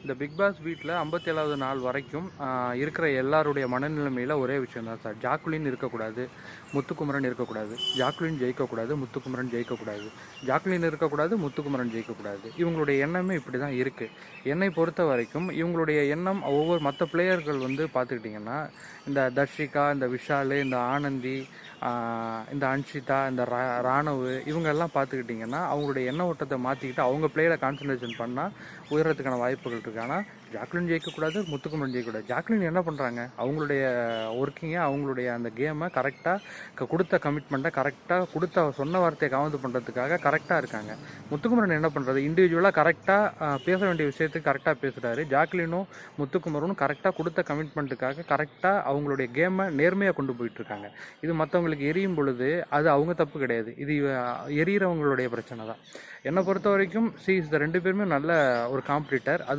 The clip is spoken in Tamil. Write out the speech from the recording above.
இந்த பிக் பாஸ் வீட்டில் 57வது நாள் வரைக்கும் இருக்கிற எல்லாருடைய மனநிலைமையில் ஒரே விஷயம் தான் சார். ஜாக்குலின் இருக்கக்கூடாது, முத்துக்குமரன் இருக்கக்கூடாது. ஜாக்குலின் ஜெயிக்கக்கூடாது, முத்துக்குமரன் ஜெயிக்கக்கூடாது. ஜாக்குலின் இருக்கக்கூடாது, முத்துக்குமரன் ஜெயிக்கக்கூடாது. இவங்களுடைய எண்ணமே இப்படி தான் இருக்குது. என்னை பொறுத்த வரைக்கும் இவங்களுடைய எண்ணம் ஒவ்வொரு மற்ற பிளேயர்கள் பார்த்துக்கிட்டிங்கன்னா, இந்த தர்ஷிகா, இந்த விஷால், இந்த ஆனந்தி, இந்த அன்ஷிதா, இந்த ராணவ், இவங்கெல்லாம் பார்த்துக்கிட்டிங்கன்னா அவங்களுடைய எண்ண ஓட்டத்தை மாற்றிக்கிட்டு அவங்க பிளேயரை கான்சன்ட்ரேஷன் பண்ணால் உயரத்துக்கான வாய்ப்புகள் இருக்குது. ஆனால் ஜாக்லின் ஜெயிக்கக்கூடாது, முத்துக்குமரன் ஜெயிக்கக்கூடாது. ஜாக்லின் என்ன பண்ணுறாங்க, அவங்களுடைய ஒர்க்கிங்கை, அவங்களுடைய அந்த கேமை கரெக்டாக கொடுத்த கமிட்மெண்ட்டை கரெக்டாக கொடுத்த சொன்ன வார்த்தையை காவந்து பண்ணுறதுக்காக கரெக்டாக இருக்காங்க. முத்துக்குமரன் என்ன பண்ணுறது, இண்டிவிஜுவலாக கரெக்டாக பேச வேண்டிய விஷயத்துக்கு கரெக்டாக பேசுகிறாரு. ஜாக்லினும் முத்துக்குமரனும் கரெக்டாக கொடுத்த கமிட்மெண்ட்டுக்காக கரெக்டாக அவங்களுடைய கேமை நேர்மையாக கொண்டு போயிட்டுருக்காங்க. இது மற்றவங்களுக்கு எரியும் பொழுது அது அவங்க தப்பு கிடையாது, இது எரியிறவங்களுடைய பிரச்சனை தான். என்னை பொறுத்த வரைக்கும் இந்த 2 பேருமே நல்ல ஒரு காம்படிட்டர். அது